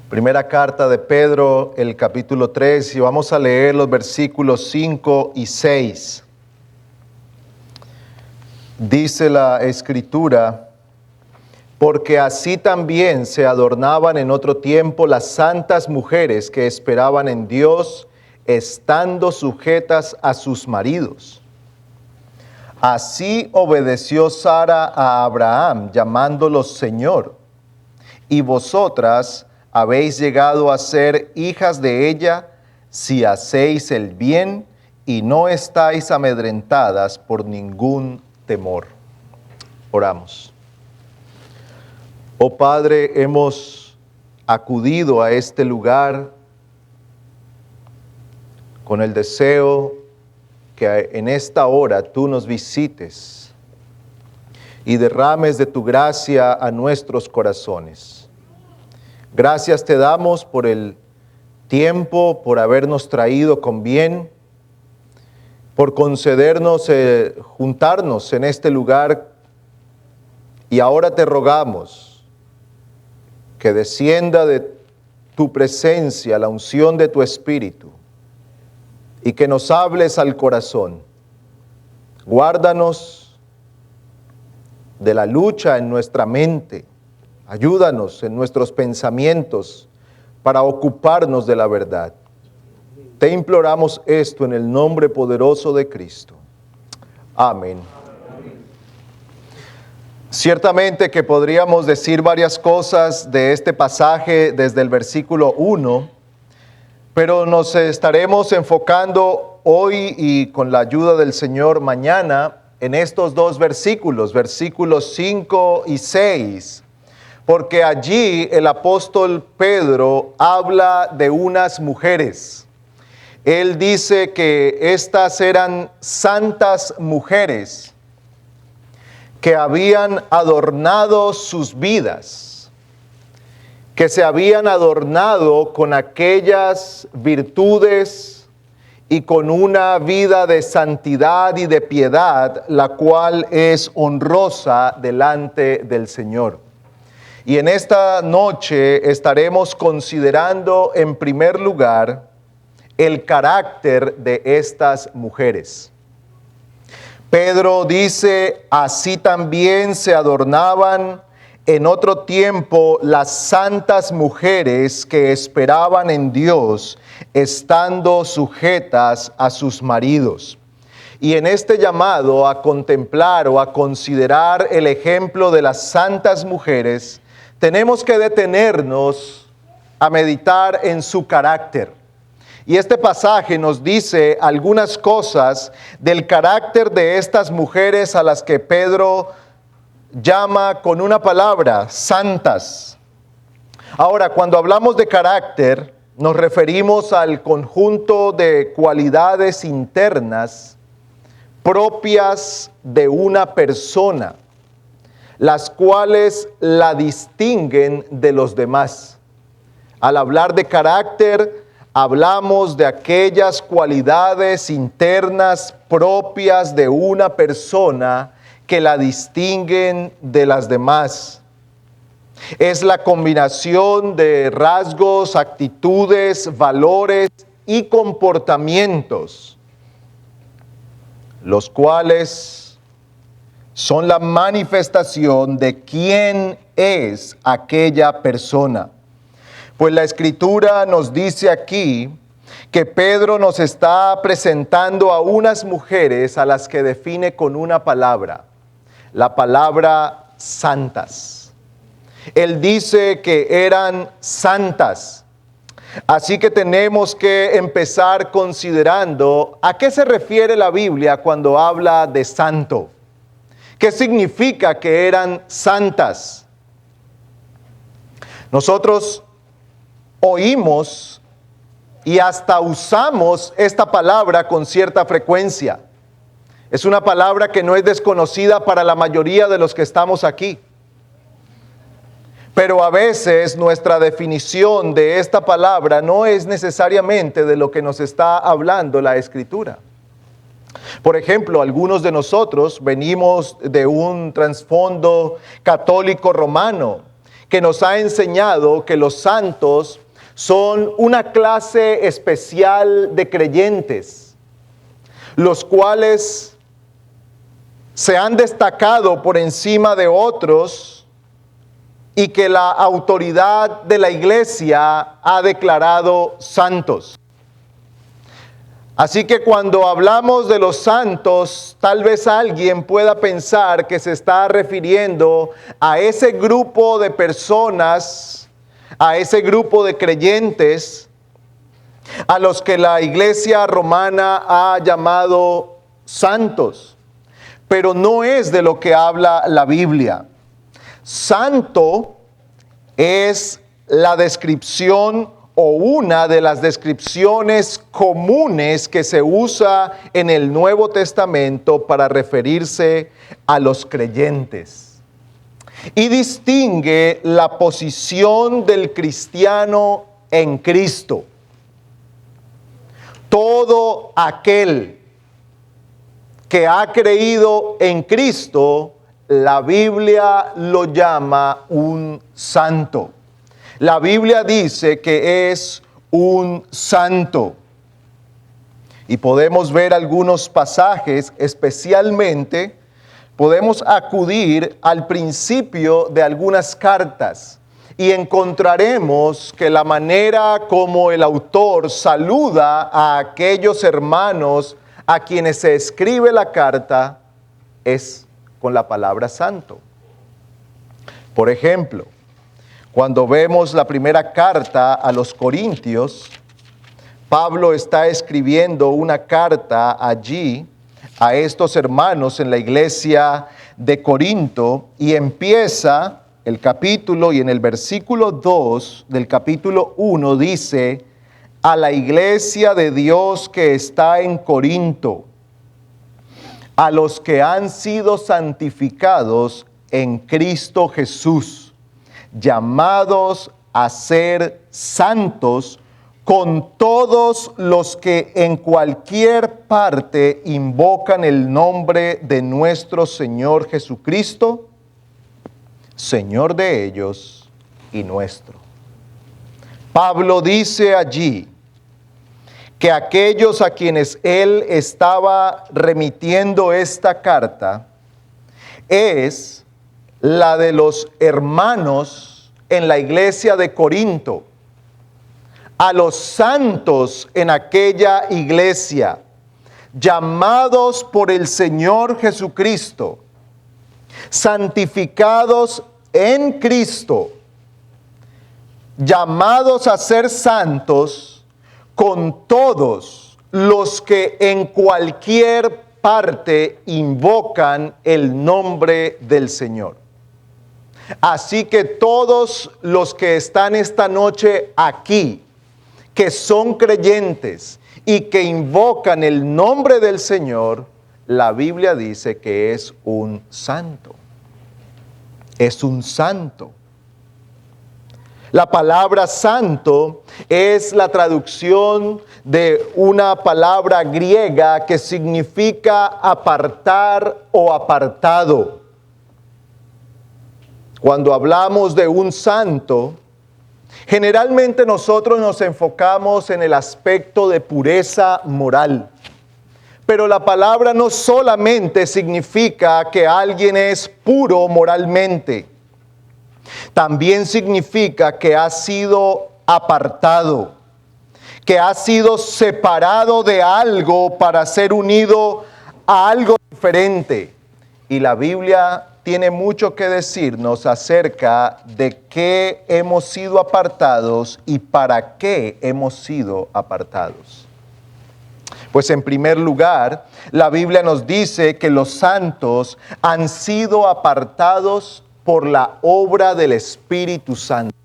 Primera carta de Pedro, el capítulo 3, y vamos a leer los versículos 5 y 6. Dice la Escritura: porque así también se adornaban en otro tiempo las santas mujeres que esperaban en Dios, estando sujetas a sus maridos. Así obedeció Sara a Abraham, llamándolo Señor, y vosotras habéis llegado a ser hijas de ella si hacéis el bien y no estáis amedrentadas por ningún temor. Oramos. Oh Padre, hemos acudido a este lugar con el deseo que en esta hora tú nos visites y derrames de tu gracia a nuestros corazones. Gracias te damos por el tiempo, por habernos traído con bien, por concedernos juntarnos en este lugar, y ahora te rogamos que descienda de tu presencia la unción de tu Espíritu y que nos hables al corazón. Guárdanos de la lucha en nuestra mente. Ayúdanos en nuestros pensamientos para ocuparnos de la verdad. Te imploramos esto en el nombre poderoso de Cristo. Amén. Ciertamente que podríamos decir varias cosas de este pasaje desde el versículo 1, pero nos estaremos enfocando hoy y con la ayuda del Señor mañana en estos dos versículos, versículos 5 y 6. Porque allí el apóstol Pedro habla de unas mujeres. Él dice que estas eran santas mujeres que habían adornado sus vidas, que se habían adornado con aquellas virtudes y con una vida de santidad y de piedad, la cual es honrosa delante del Señor. Y en esta noche estaremos considerando en primer lugar el carácter de estas mujeres. Pedro dice: así también se adornaban en otro tiempo las santas mujeres que esperaban en Dios, estando sujetas a sus maridos. Y en este llamado a contemplar o a considerar el ejemplo de las santas mujeres, tenemos que detenernos a meditar en su carácter. Y este pasaje nos dice algunas cosas del carácter de estas mujeres a las que Pedro llama con una palabra: santas. Ahora, cuando hablamos de carácter, nos referimos al conjunto de cualidades internas propias de una persona, las cuales la distinguen de los demás. Al hablar de carácter, hablamos de aquellas cualidades internas propias de una persona que la distinguen de las demás. Es la combinación de rasgos, actitudes, valores y comportamientos, los cuales son la manifestación de quién es aquella persona. Pues la Escritura nos dice aquí que Pedro nos está presentando a unas mujeres a las que define con una palabra, la palabra santas. Él dice que eran santas. Así que tenemos que empezar considerando a qué se refiere la Biblia cuando habla de santo. ¿Qué significa que eran santas? Nosotros oímos y hasta usamos esta palabra con cierta frecuencia. Es una palabra que no es desconocida para la mayoría de los que estamos aquí. Pero a veces nuestra definición de esta palabra no es necesariamente de lo que nos está hablando la Escritura. Por ejemplo, algunos de nosotros venimos de un trasfondo católico romano que nos ha enseñado que los santos son una clase especial de creyentes, los cuales se han destacado por encima de otros y que la autoridad de la iglesia ha declarado santos. Así que cuando hablamos de los santos, tal vez alguien pueda pensar que se está refiriendo a ese grupo de personas, a ese grupo de creyentes, a los que la iglesia romana ha llamado santos. Pero no es de lo que habla la Biblia. Santo es la descripción o una de las descripciones comunes que se usa en el Nuevo Testamento para referirse a los creyentes. Y distingue la posición del cristiano en Cristo. Todo aquel que ha creído en Cristo, la Biblia lo llama un santo. La Biblia dice que es un santo. Y podemos ver algunos pasajes, especialmente podemos acudir al principio de algunas cartas y encontraremos que la manera como el autor saluda a aquellos hermanos a quienes se escribe la carta es con la palabra santo. Por ejemplo, cuando vemos la primera carta a los Corintios, Pablo está escribiendo una carta allí a estos hermanos en la iglesia de Corinto y empieza el capítulo y en el versículo 2 del capítulo 1 dice: a la iglesia de Dios que está en Corinto, a los que han sido santificados en Cristo Jesús, llamados a ser santos con todos los que en cualquier parte invocan el nombre de nuestro Señor Jesucristo, Señor de ellos y nuestro. Pablo dice allí que aquellos a quienes él estaba remitiendo esta carta es la de los hermanos en la iglesia de Corinto, a los santos en aquella iglesia, llamados por el Señor Jesucristo, santificados en Cristo, llamados a ser santos con todos los que en cualquier parte invocan el nombre del Señor. Así que todos los que están esta noche aquí, que son creyentes y que invocan el nombre del Señor, la Biblia dice que es un santo. Es un santo. La palabra santo es la traducción de una palabra griega que significa apartar o apartado. Cuando hablamos de un santo, generalmente nosotros nos enfocamos en el aspecto de pureza moral. Pero la palabra no solamente significa que alguien es puro moralmente. También significa que ha sido apartado, que ha sido separado de algo para ser unido a algo diferente. Y la Biblia tiene mucho que decirnos acerca de qué hemos sido apartados y para qué hemos sido apartados. Pues en primer lugar, la Biblia nos dice que los santos han sido apartados por la obra del Espíritu Santo.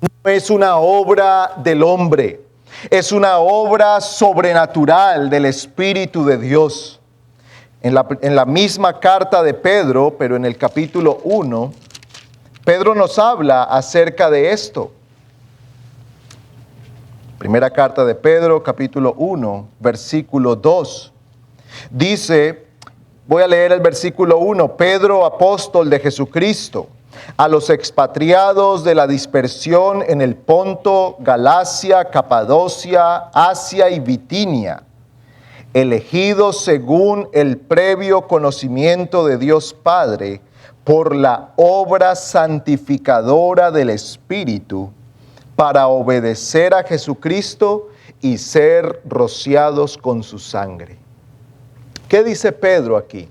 No es una obra del hombre, es una obra sobrenatural del Espíritu de Dios. En la misma carta de Pedro, pero en el capítulo 1, Pedro nos habla acerca de esto. Primera carta de Pedro, capítulo 1, versículo 2. Dice, voy a leer el versículo 1, Pedro, apóstol de Jesucristo, a los expatriados de la dispersión en el Ponto, Galacia, Capadocia, Asia y Bitinia, elegidos según el previo conocimiento de Dios Padre, por la obra santificadora del Espíritu, para obedecer a Jesucristo y ser rociados con su sangre. ¿Qué dice Pedro aquí?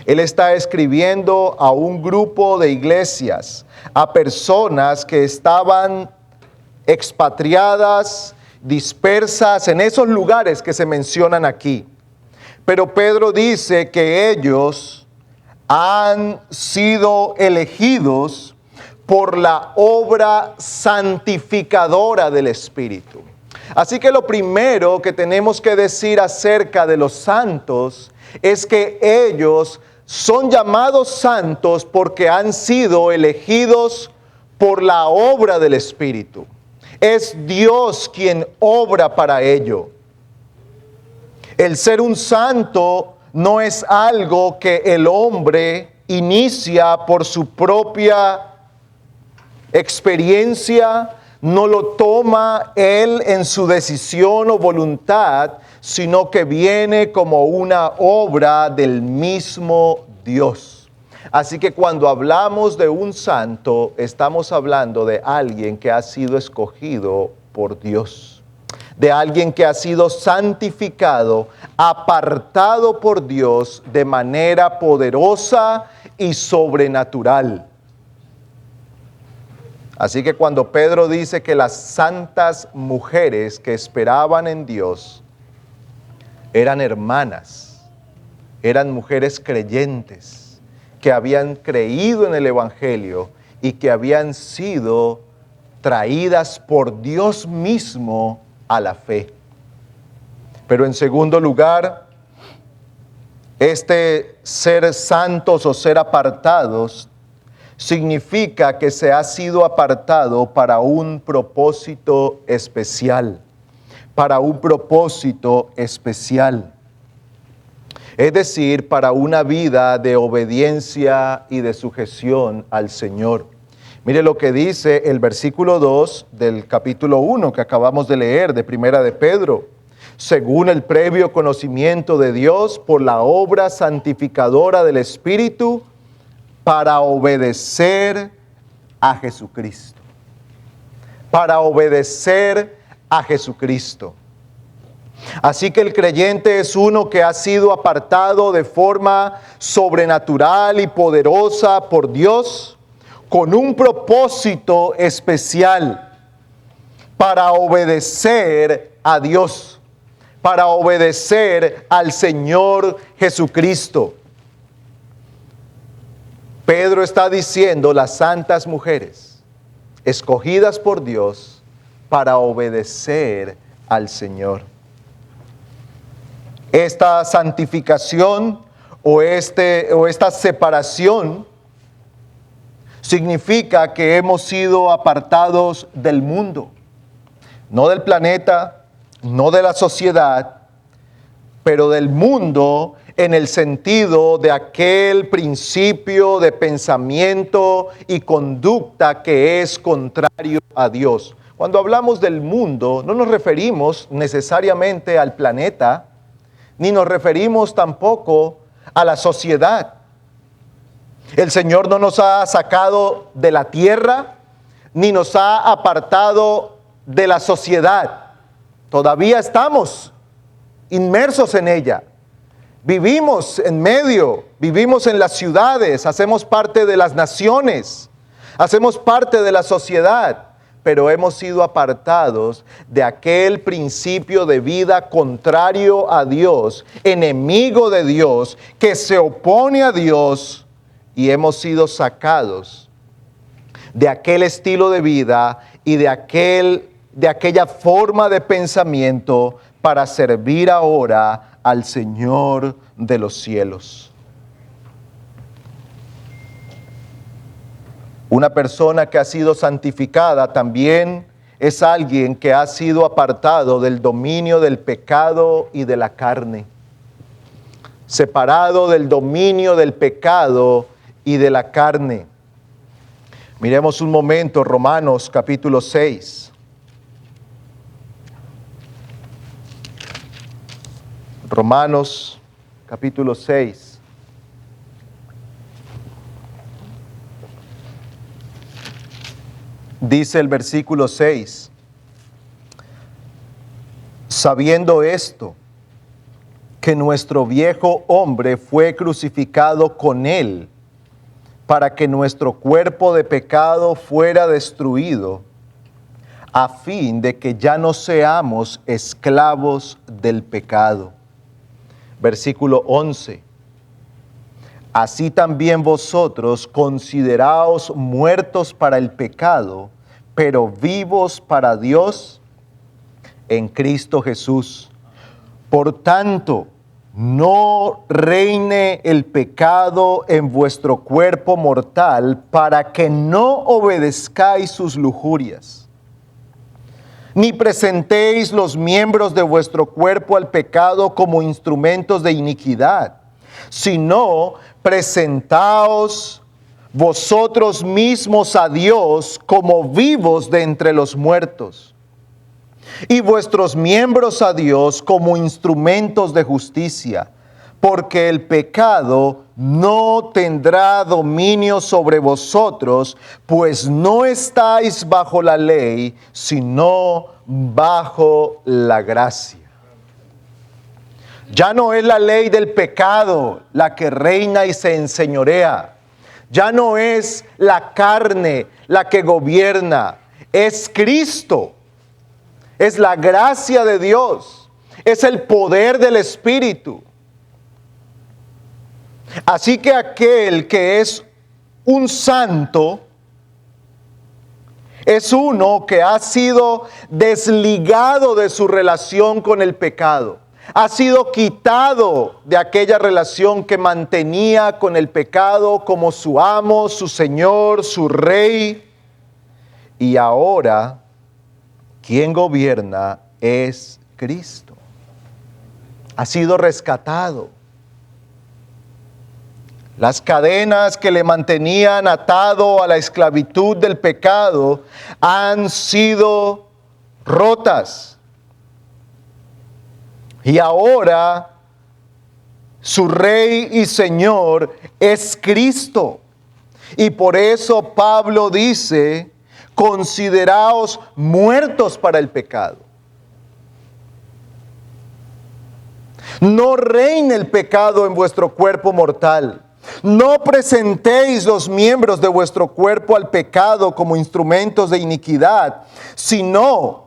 Él está escribiendo a un grupo de iglesias, a personas que estaban expatriadas, dispersas en esos lugares que se mencionan aquí. Pero Pedro dice que ellos han sido elegidos por la obra santificadora del Espíritu. Así que lo primero que tenemos que decir acerca de los santos es que ellos son llamados santos porque han sido elegidos por la obra del Espíritu. Es Dios quien obra para ello. El ser un santo no es algo que el hombre inicia por su propia experiencia, no lo toma él en su decisión o voluntad, sino que viene como una obra del mismo Dios. Así que cuando hablamos de un santo, estamos hablando de alguien que ha sido escogido por Dios, de alguien que ha sido santificado, apartado por Dios de manera poderosa y sobrenatural. Así que cuando Pedro dice que las santas mujeres que esperaban en Dios eran hermanas, eran mujeres creyentes, que habían creído en el Evangelio y que habían sido traídas por Dios mismo a la fe. Pero en segundo lugar, este ser santos o ser apartados significa que se ha sido apartado para un propósito especial, para un propósito especial. Es decir, para una vida de obediencia y de sujeción al Señor. Mire lo que dice el versículo 2 del capítulo 1 que acabamos de leer de Primera de Pedro. Según el previo conocimiento de Dios por la obra santificadora del Espíritu, para obedecer a Jesucristo. Para obedecer a Jesucristo. Así que el creyente es uno que ha sido apartado de forma sobrenatural y poderosa por Dios, con un propósito especial, para obedecer a Dios, para obedecer al Señor Jesucristo. Pedro está diciendo las santas mujeres, escogidas por Dios para obedecer al Señor. Esta santificación o esta separación significa que hemos sido apartados del mundo, no del planeta, no de la sociedad, pero del mundo en el sentido de aquel principio de pensamiento y conducta que es contrario a Dios. Cuando hablamos del mundo, no nos referimos necesariamente al planeta, ni nos referimos tampoco a la sociedad. El Señor no nos ha sacado de la tierra, ni nos ha apartado de la sociedad. Todavía estamos inmersos en ella. Vivimos en medio, vivimos en las ciudades, hacemos parte de las naciones, hacemos parte de la sociedad, pero hemos sido apartados de aquel principio de vida contrario a Dios, enemigo de Dios, que se opone a Dios, y hemos sido sacados de aquel estilo de vida y de aquella forma de pensamiento para servir ahora al Señor de los cielos. Una persona que ha sido santificada también es alguien que ha sido apartado del dominio del pecado y de la carne. Separado del dominio del pecado y de la carne. Miremos un momento Romanos capítulo 6. Romanos capítulo 6. Dice el versículo 6: sabiendo esto, que nuestro viejo hombre fue crucificado con él, para que nuestro cuerpo de pecado fuera destruido, a fin de que ya no seamos esclavos del pecado. Versículo 11. Así también vosotros consideraos muertos para el pecado, pero vivos para Dios en Cristo Jesús. Por tanto, no reine el pecado en vuestro cuerpo mortal, para que no obedezcáis sus lujurias. Ni presentéis los miembros de vuestro cuerpo al pecado como instrumentos de iniquidad, sino presentaos vosotros mismos a Dios como vivos de entre los muertos, y vuestros miembros a Dios como instrumentos de justicia, porque el pecado no tendrá dominio sobre vosotros, pues no estáis bajo la ley, sino bajo la gracia. Ya no es la ley del pecado la que reina y se enseñorea. Ya no es la carne la que gobierna, es Cristo. Es la gracia de Dios, es el poder del Espíritu. Así que aquel que es un santo es uno que ha sido desligado de su relación con el pecado. Ha sido quitado de aquella relación que mantenía con el pecado como su amo, su Señor, su Rey. Y ahora quien gobierna es Cristo. Ha sido rescatado. Las cadenas que le mantenían atado a la esclavitud del pecado han sido rotas. Y ahora su Rey y Señor es Cristo. Y por eso Pablo dice: consideraos muertos para el pecado. No reine el pecado en vuestro cuerpo mortal. No presentéis los miembros de vuestro cuerpo al pecado como instrumentos de iniquidad, sino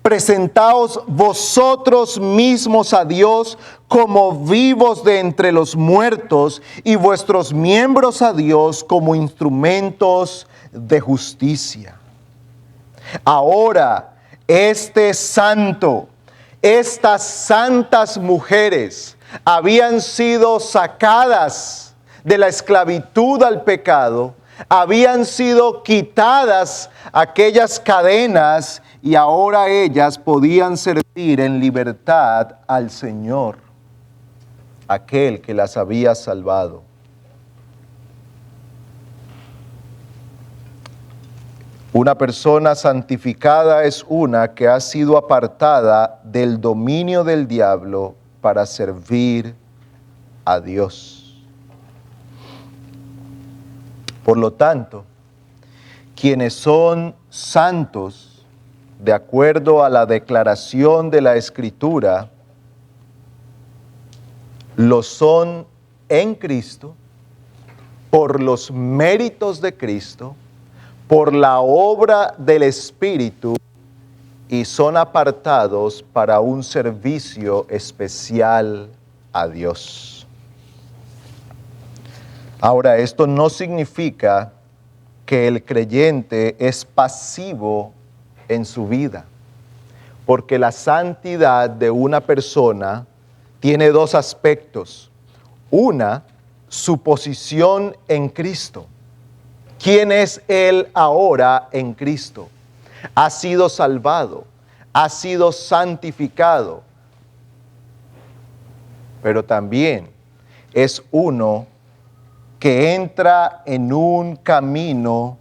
presentaos vosotros mismos a Dios como vivos de entre los muertos, y vuestros miembros a Dios como instrumentos de justicia. Ahora, este santo, estas santas mujeres habían sido sacadas de la esclavitud al pecado, habían sido quitadas aquellas cadenas, y ahora ellas podían servir en libertad al Señor, aquel que las había salvado. Una persona santificada es una que ha sido apartada del dominio del diablo para servir a Dios. Por lo tanto, quienes son santos, de acuerdo a la declaración de la Escritura, lo son en Cristo, por los méritos de Cristo, por la obra del Espíritu, y son apartados para un servicio especial a Dios. Ahora, esto no significa que el creyente es pasivo en su vida, porque la santidad de una persona tiene dos aspectos. Una, su posición en Cristo. ¿Quién es él ahora en Cristo? Ha sido salvado, ha sido santificado, pero también es uno que entra en un camino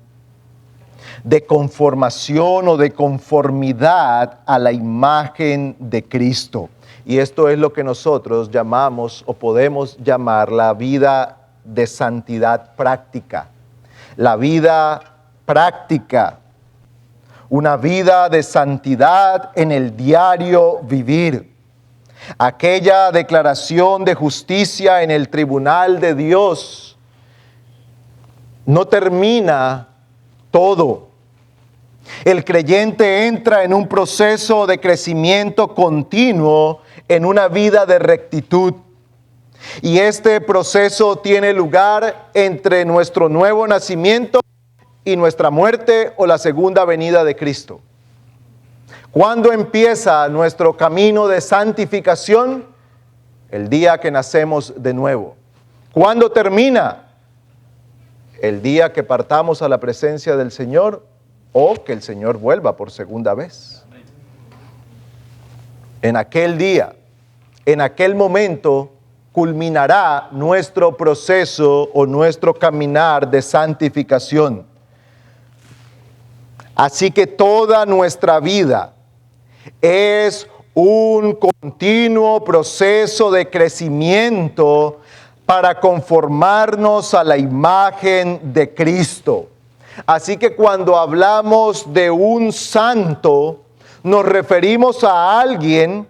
de conformación o de conformidad a la imagen de Cristo. Y esto es lo que nosotros llamamos o podemos llamar la vida de santidad práctica. La vida práctica, una vida de santidad en el diario vivir. Aquella declaración de justicia en el tribunal de Dios no termina todo. El creyente entra en un proceso de crecimiento continuo en una vida de rectitud. Y este proceso tiene lugar entre nuestro nuevo nacimiento y nuestra muerte o la segunda venida de Cristo. ¿Cuándo empieza nuestro camino de santificación? El día que nacemos de nuevo. ¿Cuándo termina? El día que partamos a la presencia del Señor o que el Señor vuelva por segunda vez. En aquel día, en aquel momento, culminará nuestro proceso o nuestro caminar de santificación. Así que toda nuestra vida es un continuo proceso de crecimiento para conformarnos a la imagen de Cristo. Así que cuando hablamos de un santo, nos referimos a alguien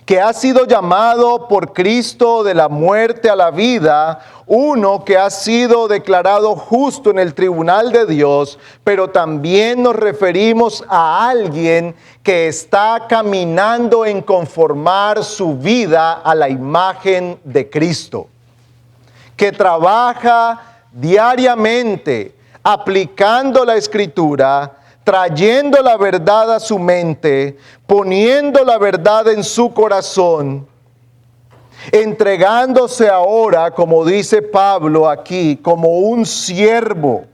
que ha sido llamado por Cristo de la muerte a la vida, uno que ha sido declarado justo en el tribunal de Dios, pero también nos referimos a alguien que está caminando en conformar su vida a la imagen de Cristo, que trabaja diariamente aplicando la Escritura, trayendo la verdad a su mente, poniendo la verdad en su corazón, entregándose ahora, como dice Pablo aquí, como un siervo.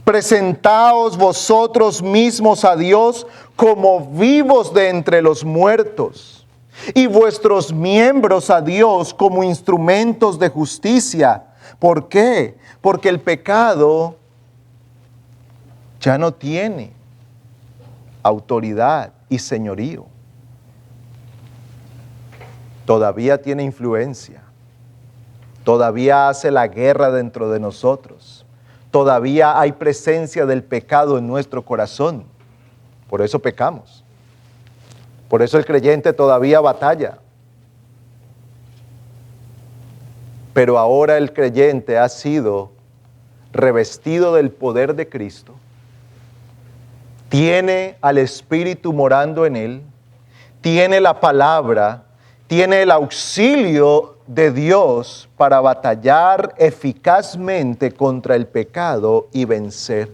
Presentaos vosotros mismos a Dios como vivos de entre los muertos, y vuestros miembros a Dios como instrumentos de justicia. ¿Por qué? Porque el pecado ya no tiene autoridad y señorío. Todavía tiene influencia. Todavía hace la guerra dentro de nosotros. Todavía hay presencia del pecado en nuestro corazón. Por eso pecamos. Por eso el creyente todavía batalla. Pero ahora el creyente ha sido revestido del poder de Cristo. Tiene al Espíritu morando en él, tiene la palabra, tiene el auxilio de Dios para batallar eficazmente contra el pecado y vencer.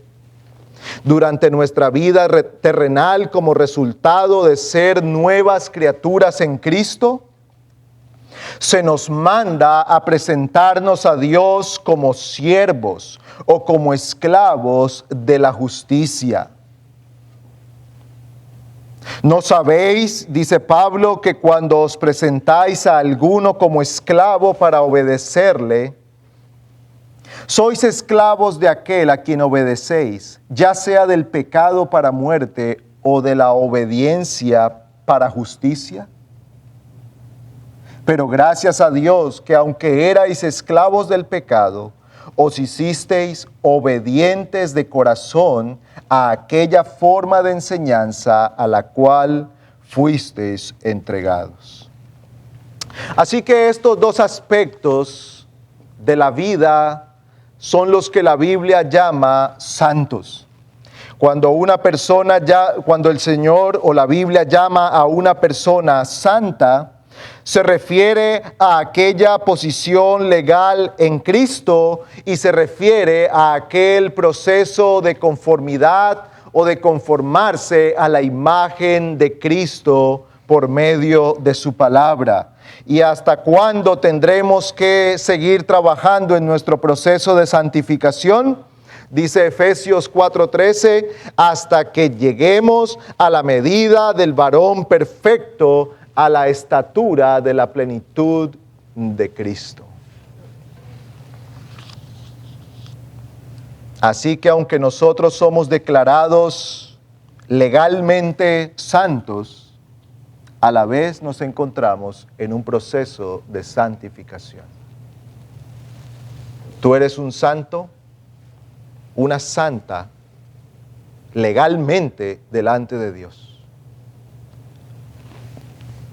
Durante nuestra vida terrenal, como resultado de ser nuevas criaturas en Cristo, se nos manda a presentarnos a Dios como siervos o como esclavos de la justicia. ¿No sabéis, dice Pablo, que cuando os presentáis a alguno como esclavo para obedecerle, sois esclavos de aquel a quien obedecéis, ya sea del pecado para muerte o de la obediencia para justicia? Pero gracias a Dios que aunque erais esclavos del pecado, os hicisteis obedientes de corazón a aquella forma de enseñanza a la cual fuisteis entregados. Así que estos dos aspectos de la vida son los que la Biblia llama santos. Cuando el Señor o la Biblia llama a una persona santa, se refiere a aquella posición legal en Cristo y se refiere a aquel proceso de conformidad o de conformarse a la imagen de Cristo por medio de su palabra. ¿Y hasta cuándo tendremos que seguir trabajando en nuestro proceso de santificación? Dice Efesios 4:13, hasta que lleguemos a la medida del varón perfecto, a la estatura de la plenitud de Cristo. Así que aunque nosotros somos declarados legalmente santos, a la vez nos encontramos en un proceso de santificación. Tú eres un santo, una santa, legalmente delante de Dios.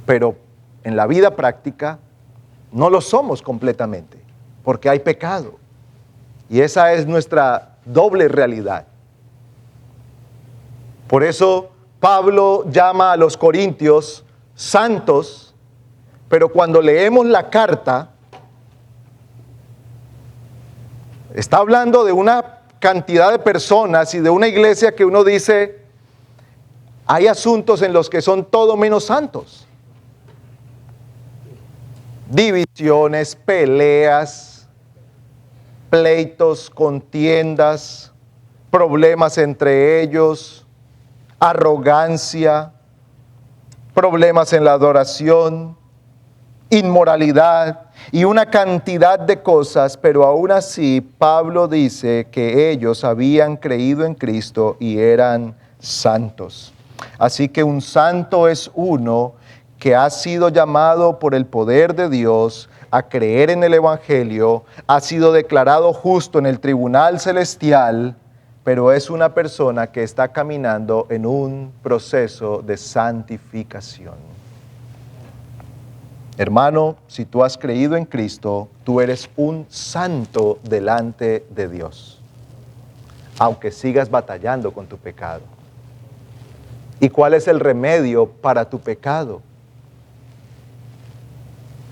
Pero en la vida práctica no lo somos completamente, porque hay pecado. Y esa es nuestra doble realidad. Por eso Pablo llama a los corintios santos, pero cuando leemos la carta, está hablando de una cantidad de personas y de una iglesia que uno dice, hay asuntos en los que son todo menos santos. Divisiones, peleas, pleitos, contiendas, problemas entre ellos, arrogancia, problemas en la adoración, inmoralidad y una cantidad de cosas, pero aún así Pablo dice que ellos habían creído en Cristo y eran santos. Así que un santo es uno que ha sido llamado por el poder de Dios a creer en el Evangelio, ha sido declarado justo en el tribunal celestial, pero es una persona que está caminando en un proceso de santificación. Hermano, si tú has creído en Cristo, tú eres un santo delante de Dios, aunque sigas batallando con tu pecado. ¿Y cuál es el remedio para tu pecado?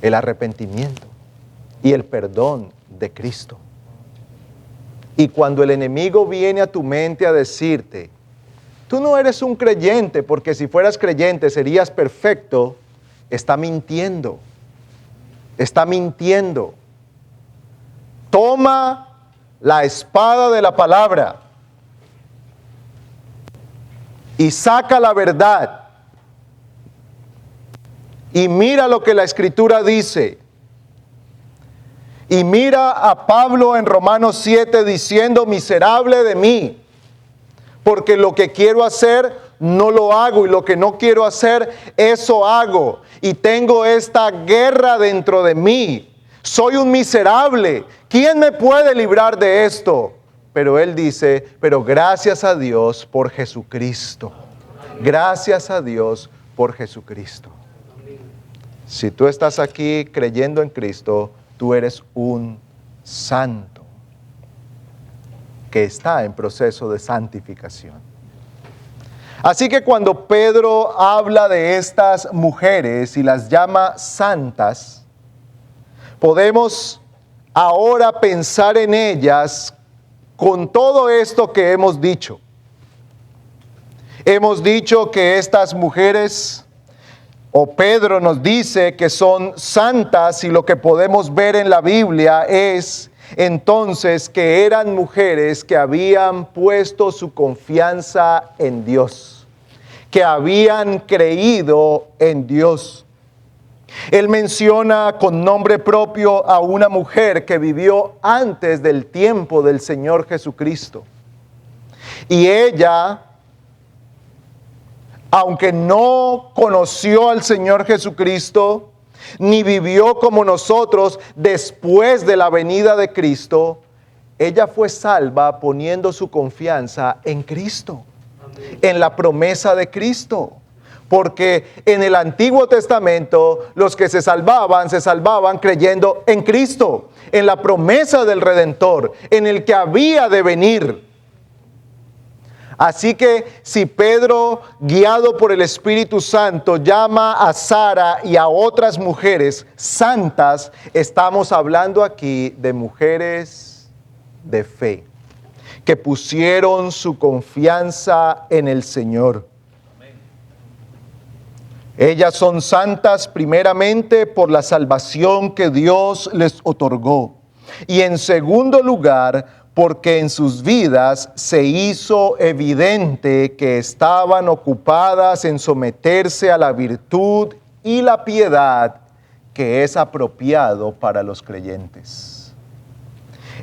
El arrepentimiento y el perdón de Cristo. Y cuando el enemigo viene a tu mente a decirte, tú no eres un creyente, porque si fueras creyente serías perfecto, está mintiendo. Está mintiendo. Toma la espada de la palabra y saca la verdad. Y mira lo que la Escritura dice. Y mira a Pablo en Romanos 7 diciendo, miserable de mí, porque lo que quiero hacer no lo hago, y lo que no quiero hacer, eso hago. Y tengo esta guerra dentro de mí. Soy un miserable. ¿Quién me puede librar de esto? Pero él dice, pero gracias a Dios por Jesucristo. Gracias a Dios por Jesucristo. Si tú estás aquí creyendo en Cristo, tú eres un santo que está en proceso de santificación. Así que cuando Pedro habla de estas mujeres y las llama santas, podemos ahora pensar en ellas con todo esto que hemos dicho. Hemos dicho que estas mujeres, o Pedro nos dice que son santas, y lo que podemos ver en la Biblia es entonces que eran mujeres que habían puesto su confianza en Dios, que habían creído en Dios. Él menciona con nombre propio a una mujer que vivió antes del tiempo del Señor Jesucristo. Y ella, aunque no conoció al Señor Jesucristo, ni vivió como nosotros después de la venida de Cristo, ella fue salva poniendo su confianza en Cristo, en la promesa de Cristo. Porque en el Antiguo Testamento los que se salvaban creyendo en Cristo, en la promesa del Redentor, en el que había de venir. Así que si Pedro, guiado por el Espíritu Santo, llama a Sara y a otras mujeres santas, estamos hablando aquí de mujeres de fe, que pusieron su confianza en el Señor. Ellas son santas primeramente por la salvación que Dios les otorgó, y en segundo lugar, porque en sus vidas se hizo evidente que estaban ocupadas en someterse a la virtud y la piedad que es apropiado para los creyentes.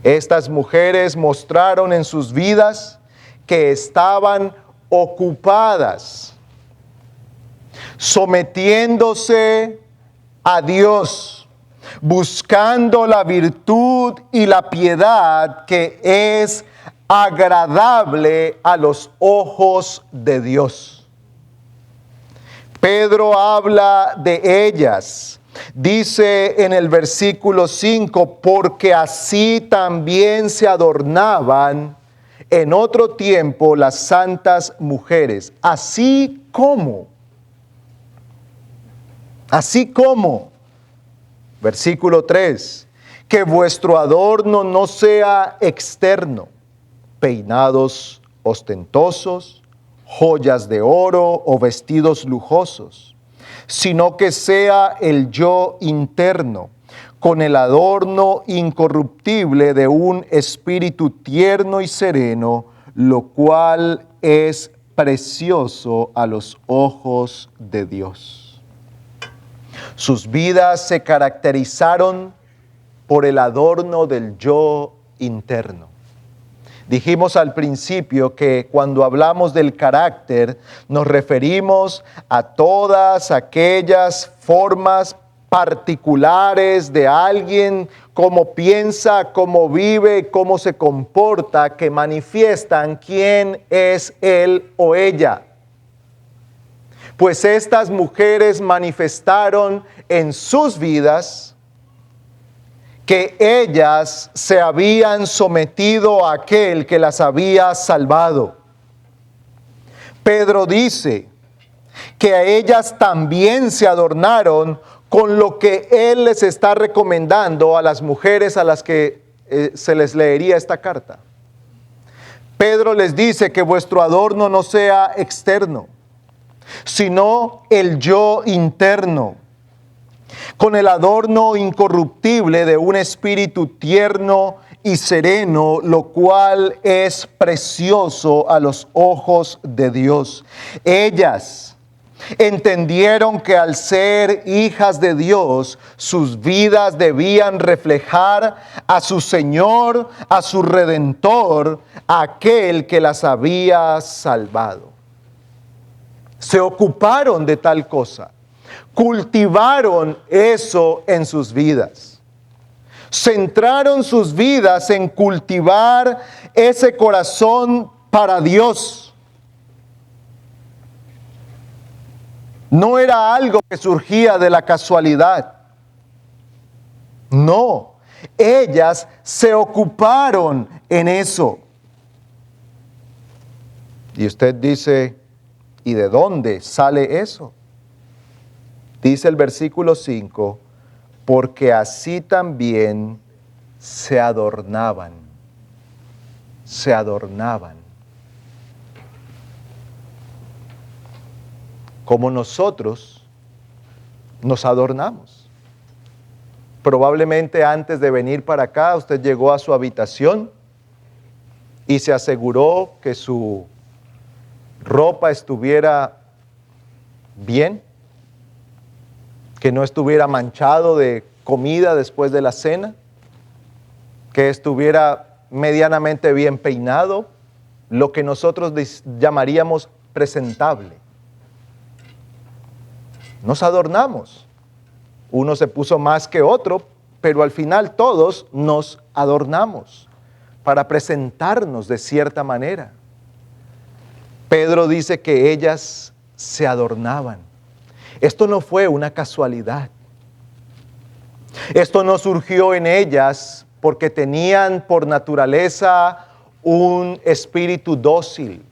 Estas mujeres mostraron en sus vidas que estaban ocupadas, sometiéndose a Dios, buscando la virtud y la piedad que es agradable a los ojos de Dios. Pedro habla de ellas. Dice en el versículo 5, porque así también se adornaban en otro tiempo las santas mujeres. Así como, versículo 3, que vuestro adorno no sea externo, peinados ostentosos, joyas de oro o vestidos lujosos, sino que sea el yo interno, con el adorno incorruptible de un espíritu tierno y sereno, lo cual es precioso a los ojos de Dios. Sus vidas se caracterizaron por el adorno del yo interno. Dijimos al principio que cuando hablamos del carácter nos referimos a todas aquellas formas particulares de alguien, cómo piensa, cómo vive, cómo se comporta, que manifiestan quién es él o ella. Pues estas mujeres manifestaron en sus vidas que ellas se habían sometido a aquel que las había salvado. Pedro dice que a ellas también se adornaron con lo que él les está recomendando a las mujeres a las que se les leería esta carta. Pedro les dice que vuestro adorno no sea externo, sino el yo interno, con el adorno incorruptible de un espíritu tierno y sereno, lo cual es precioso a los ojos de Dios. Ellas entendieron que al ser hijas de Dios, sus vidas debían reflejar a su Señor, a su Redentor, aquel que las había salvado. Se ocuparon de tal cosa. Cultivaron eso en sus vidas. Centraron sus vidas en cultivar ese corazón para Dios. No era algo que surgía de la casualidad. No, ellas se ocuparon en eso. Y usted dice, ¿y de dónde sale eso? Dice el versículo 5, porque así también se adornaban. Se adornaban. Como nosotros nos adornamos. Probablemente antes de venir para acá, usted llegó a su habitación y se aseguró que su ropa estuviera bien, que no estuviera manchado de comida después de la cena, que estuviera medianamente bien peinado, lo que nosotros llamaríamos presentable. Nos adornamos. Uno se puso más que otro, pero al final todos nos adornamos para presentarnos de cierta manera. Pedro dice que ellas se adornaban. Esto no fue una casualidad. Esto no surgió en ellas porque tenían por naturaleza un espíritu dócil,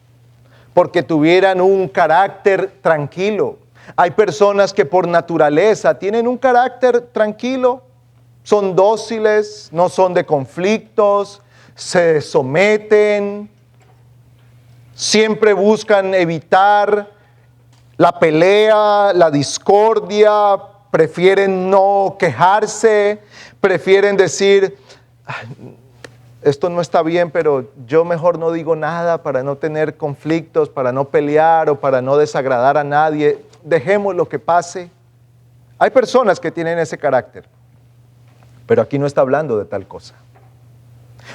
porque tuvieran un carácter tranquilo. Hay personas que por naturaleza tienen un carácter tranquilo, son dóciles, no son de conflictos, se someten, siempre buscan evitar la pelea, la discordia, prefieren no quejarse, prefieren decir, esto no está bien, pero yo mejor no digo nada para no tener conflictos, para no pelear o para no desagradar a nadie. Dejemos lo que pase. Hay personas que tienen ese carácter, pero aquí no está hablando de tal cosa.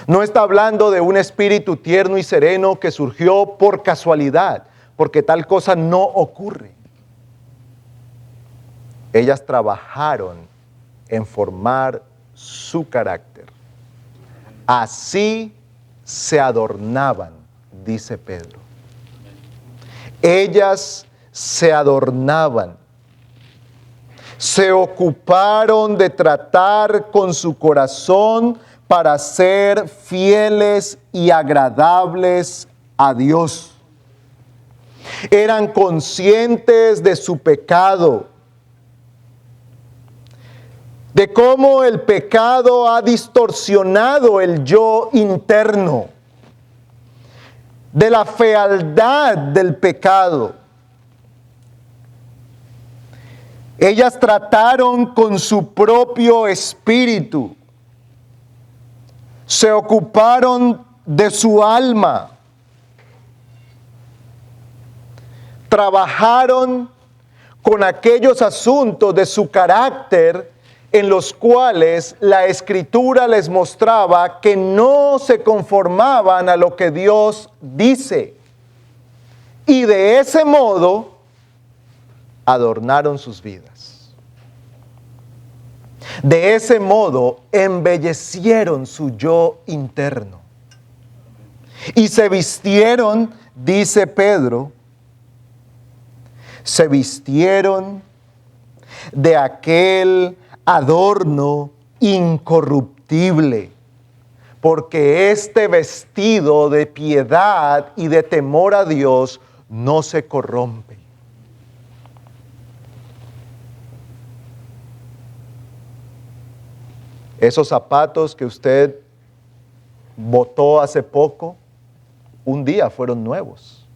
No está hablando de un espíritu tierno y sereno que surgió por casualidad, porque tal cosa no ocurre. Ellas trabajaron en formar su carácter. Así se adornaban, dice Pedro. Ellas se adornaban. Se ocuparon de tratar con su corazón para ser fieles y agradables a Dios. Eran conscientes de su pecado, de cómo el pecado ha distorsionado el yo interno, de la fealdad del pecado. Ellas trataron con su propio espíritu, se ocuparon de su alma, trabajaron con aquellos asuntos de su carácter en los cuales la Escritura les mostraba que no se conformaban a lo que Dios dice. Y de ese modo adornaron sus vidas. De ese modo embellecieron su yo interno. Y se vistieron, dice Pedro, se vistieron de aquel adorno incorruptible, porque este vestido de piedad y de temor a Dios no se corrompe. Esos zapatos que usted botó hace poco, un día fueron nuevos.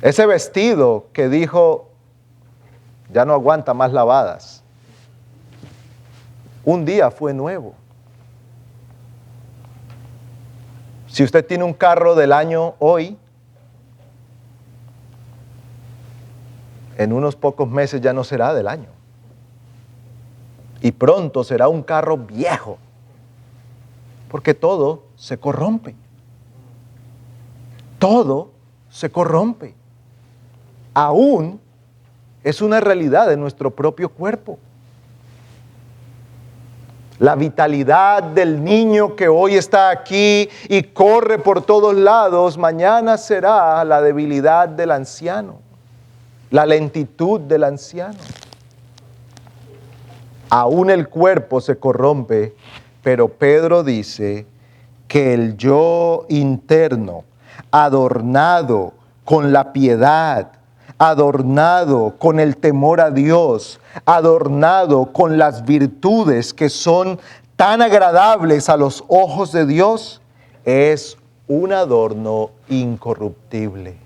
Ese vestido que dijo, ya no aguanta más lavadas, un día fue nuevo. Si usted tiene un carro del año hoy, en unos pocos meses ya no será del año. Y pronto será un carro viejo, porque todo se corrompe. Todo se corrompe. Aún es una realidad de nuestro propio cuerpo. La vitalidad del niño que hoy está aquí y corre por todos lados, mañana será la debilidad del anciano, la lentitud del anciano. Aún el cuerpo se corrompe, pero Pedro dice que el yo interno, adornado con la piedad, adornado con el temor a Dios, adornado con las virtudes que son tan agradables a los ojos de Dios, es un adorno incorruptible.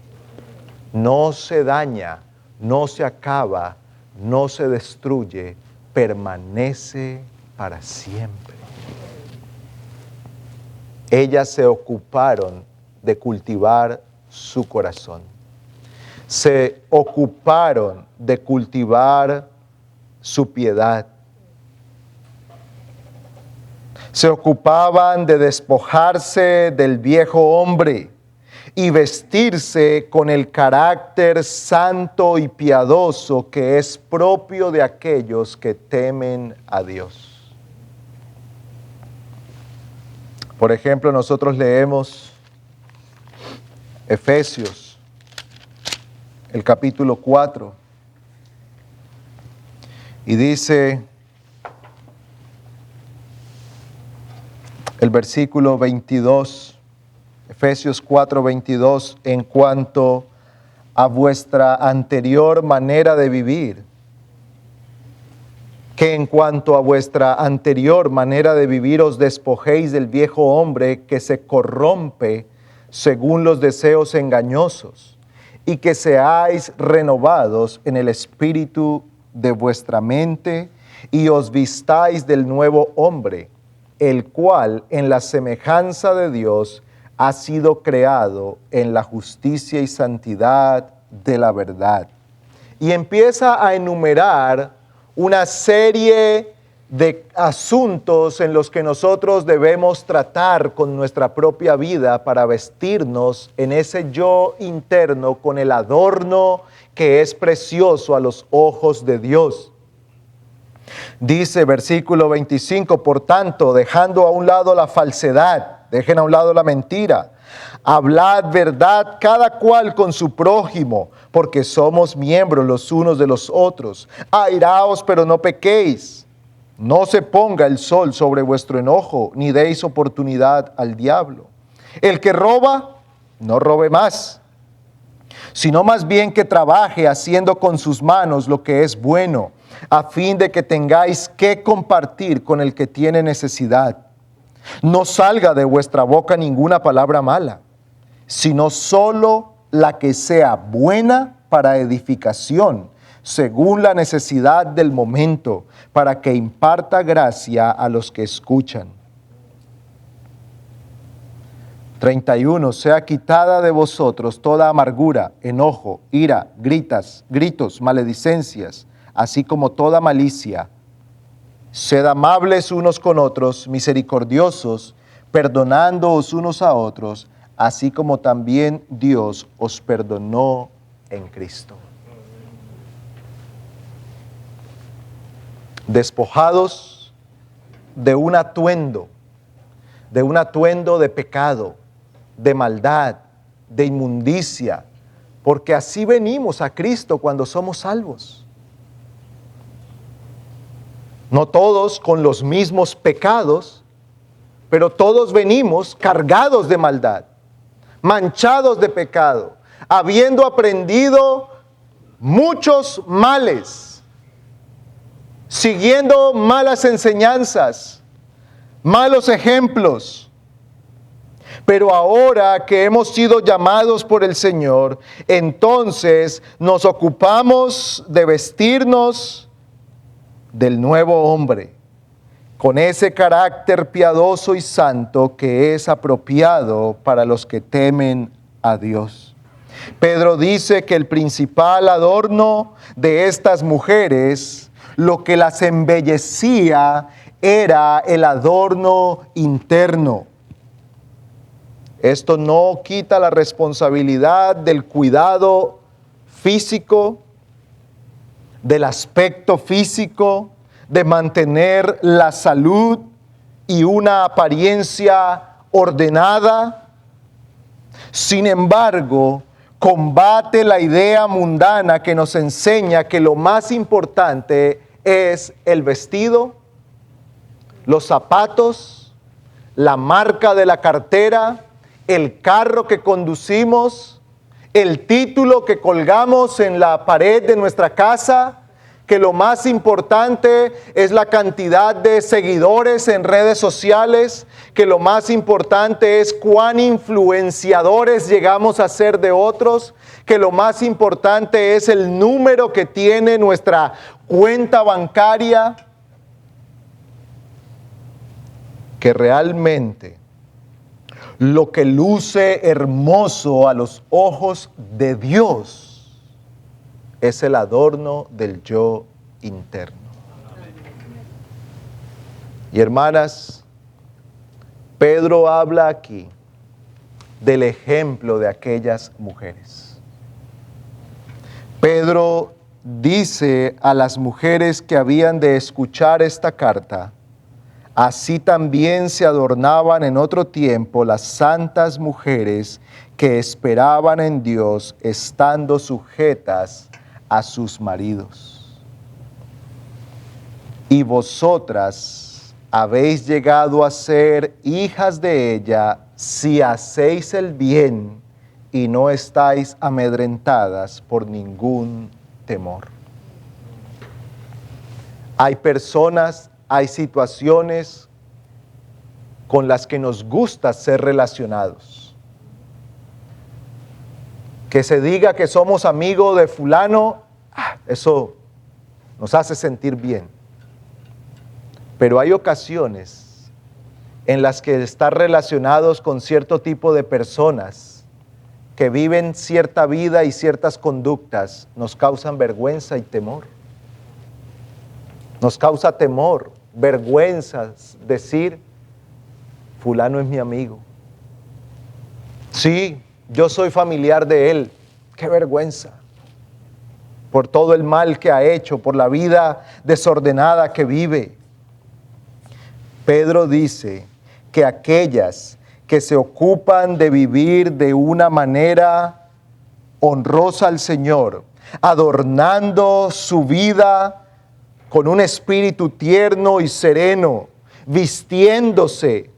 No se daña, no se acaba, no se destruye, permanece para siempre. Ellas se ocuparon de cultivar su corazón. Se ocuparon de cultivar su piedad. Se ocupaban de despojarse del viejo hombre y vestirse con el carácter santo y piadoso que es propio de aquellos que temen a Dios. Por ejemplo, nosotros leemos Efesios, el capítulo 4, y dice el versículo 22, Efesios 4:22, en cuanto a vuestra anterior manera de vivir, que en cuanto a vuestra anterior manera de vivir os despojéis del viejo hombre que se corrompe según los deseos engañosos, y que seáis renovados en el espíritu de vuestra mente, y os vistáis del nuevo hombre, el cual en la semejanza de Dios ha sido creado en la justicia y santidad de la verdad. Y empieza a enumerar una serie de asuntos en los que nosotros debemos tratar con nuestra propia vida para vestirnos en ese yo interno con el adorno que es precioso a los ojos de Dios. Dice versículo 25, por tanto, dejando a un lado la falsedad, dejen a un lado la mentira, hablad verdad cada cual con su prójimo, porque somos miembros los unos de los otros. Airaos, pero no pequéis. No se ponga el sol sobre vuestro enojo, ni deis oportunidad al diablo. El que roba, no robe más, sino más bien que trabaje haciendo con sus manos lo que es bueno, a fin de que tengáis que compartir con el que tiene necesidad. No salga de vuestra boca ninguna palabra mala, sino solo la que sea buena para edificación, según la necesidad del momento, para que imparta gracia a los que escuchan. 31. Sea quitada de vosotros toda amargura, enojo, ira, gritos, maledicencias, así como toda malicia. Sed amables unos con otros, misericordiosos, perdonándoos unos a otros, así como también Dios os perdonó en Cristo. Despojados de un atuendo de pecado, de maldad, de inmundicia, porque así venimos a Cristo cuando somos salvos. No todos con los mismos pecados, pero todos venimos cargados de maldad, manchados de pecado, habiendo aprendido muchos males, siguiendo malas enseñanzas, malos ejemplos. Pero ahora que hemos sido llamados por el Señor, entonces nos ocupamos de vestirnos del nuevo hombre, con ese carácter piadoso y santo que es apropiado para los que temen a Dios. Pedro dice que el principal adorno de estas mujeres, lo que las embellecía, era el adorno interno. Esto no quita la responsabilidad del cuidado físico, del aspecto físico, de mantener la salud y una apariencia ordenada. Sin embargo, combate la idea mundana que nos enseña que lo más importante es el vestido, los zapatos, la marca de la cartera, el carro que conducimos, el título que colgamos en la pared de nuestra casa, que lo más importante es la cantidad de seguidores en redes sociales, que lo más importante es cuán influenciadores llegamos a ser de otros, que lo más importante es el número que tiene nuestra cuenta bancaria, que realmente lo que luce hermoso a los ojos de Dios es el adorno del yo interno. Y hermanas, Pedro habla aquí del ejemplo de aquellas mujeres. Pedro dice a las mujeres que habían de escuchar esta carta: así también se adornaban en otro tiempo las santas mujeres que esperaban en Dios, estando sujetas a sus maridos. Y vosotras habéis llegado a ser hijas de ella si hacéis el bien y no estáis amedrentadas por ningún temor. Hay personas, hay situaciones con las que nos gusta ser relacionados. Que se diga que somos amigos de fulano, eso nos hace sentir bien. Pero hay ocasiones en las que estar relacionados con cierto tipo de personas que viven cierta vida y ciertas conductas nos causan vergüenza y temor. Nos causa temor vergüenza decir, fulano es mi amigo. Sí, yo soy familiar de él. Qué vergüenza. Por todo el mal que ha hecho, por la vida desordenada que vive. Pedro dice que aquellas que se ocupan de vivir de una manera honrosa al Señor, adornando su vida con un espíritu tierno y sereno, vistiéndose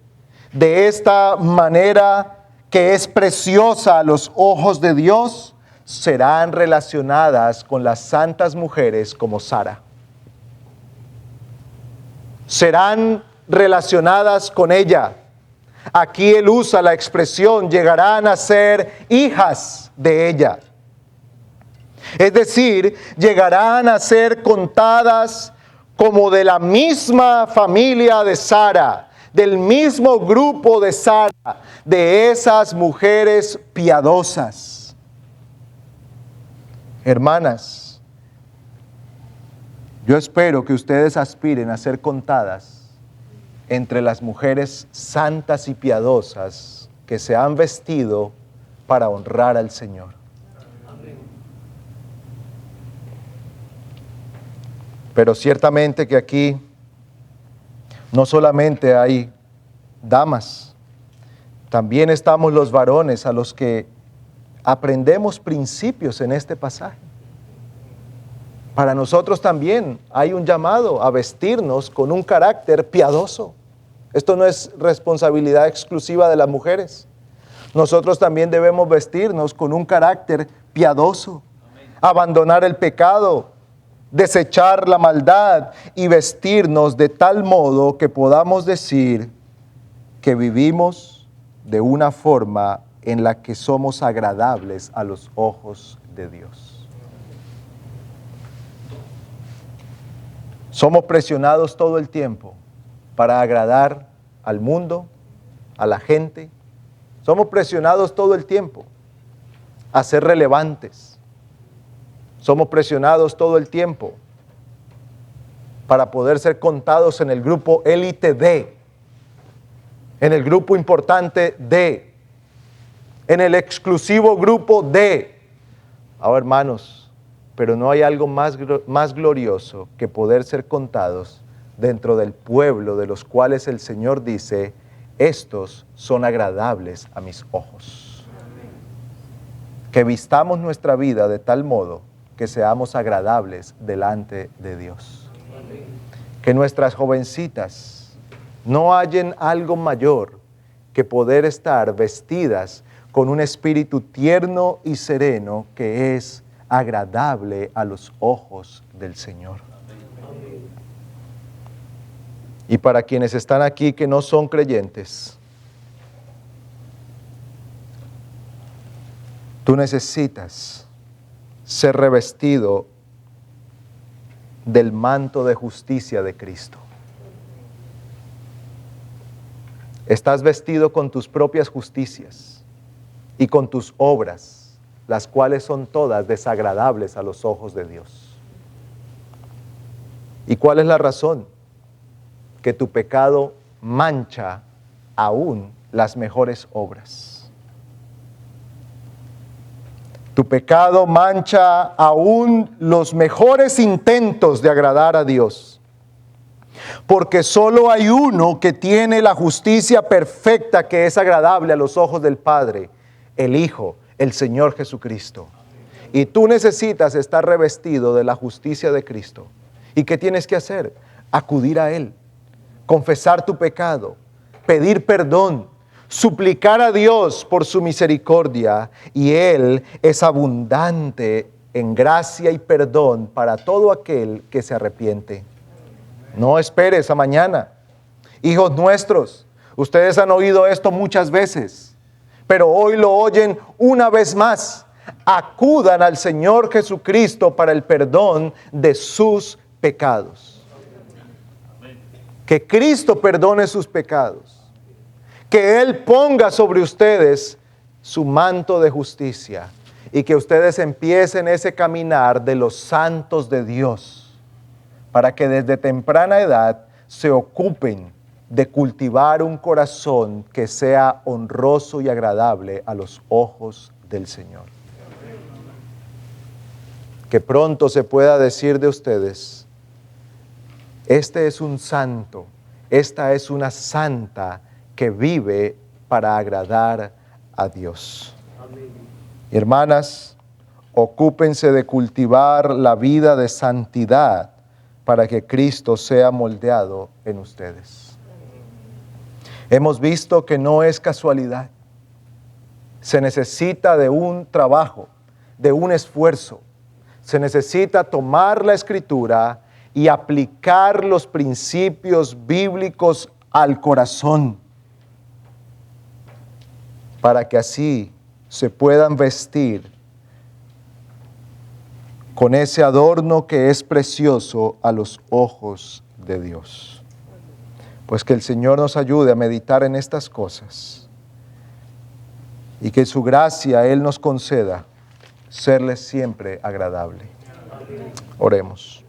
de esta manera que es preciosa a los ojos de Dios, serán relacionadas con las santas mujeres como Sara. Serán relacionadas con ella. Aquí él usa la expresión, llegarán a ser hijas de ella. Es decir, llegarán a ser contadas como de la misma familia de Sara, del mismo grupo de Sara, de esas mujeres piadosas. Hermanas, yo espero que ustedes aspiren a ser contadas entre las mujeres santas y piadosas que se han vestido para honrar al Señor. Pero ciertamente que aquí no solamente hay damas, también estamos los varones a los que aprendemos principios en este pasaje. Para nosotros también hay un llamado a vestirnos con un carácter piadoso. Esto no es responsabilidad exclusiva de las mujeres. Nosotros también debemos vestirnos con un carácter piadoso, abandonar el pecado, desechar la maldad y vestirnos de tal modo que podamos decir que vivimos de una forma en la que somos agradables a los ojos de Dios. Somos presionados todo el tiempo para agradar al mundo, a la gente. Somos presionados todo el tiempo a ser relevantes. Somos presionados todo el tiempo para poder ser contados en el grupo élite D, en el grupo importante D, en el exclusivo grupo D. Ahora, hermanos, pero no hay algo más glorioso que poder ser contados dentro del pueblo de los cuales el Señor dice, estos son agradables a mis ojos. Que vistamos nuestra vida de tal modo que seamos agradables delante de Dios. Que nuestras jovencitas no hallen algo mayor que poder estar vestidas con un espíritu tierno y sereno que es agradable a los ojos del Señor. Y para quienes están aquí que no son creyentes, tú necesitas ser revestido del manto de justicia de Cristo. Estás vestido con tus propias justicias y con tus obras, las cuales son todas desagradables a los ojos de Dios. ¿Y cuál es la razón? Que tu pecado mancha aún las mejores obras. Tu pecado mancha aún los mejores intentos de agradar a Dios. Porque solo hay uno que tiene la justicia perfecta que es agradable a los ojos del Padre, el Hijo, el Señor Jesucristo. Y tú necesitas estar revestido de la justicia de Cristo. ¿Y qué tienes que hacer? Acudir a Él, confesar tu pecado, pedir perdón, suplicar a Dios por su misericordia, y Él es abundante en gracia y perdón para todo aquel que se arrepiente. No esperes a mañana. Hijos nuestros, ustedes han oído esto muchas veces, pero hoy lo oyen una vez más. Acudan al Señor Jesucristo para el perdón de sus pecados. Que Cristo perdone sus pecados. Que Él ponga sobre ustedes su manto de justicia y que ustedes empiecen ese caminar de los santos de Dios, para que desde temprana edad se ocupen de cultivar un corazón que sea honroso y agradable a los ojos del Señor. Que pronto se pueda decir de ustedes, este es un santo, esta es una santa que vive para agradar a Dios. Amén. Hermanas, ocúpense de cultivar la vida de santidad para que Cristo sea moldeado en ustedes. Hemos visto que no es casualidad. Se necesita de un trabajo, de un esfuerzo. Se necesita tomar la Escritura y aplicar los principios bíblicos al corazón para que así se puedan vestir con ese adorno que es precioso a los ojos de Dios. Pues que el Señor nos ayude a meditar en estas cosas y que su gracia Él nos conceda serles siempre agradable. Oremos.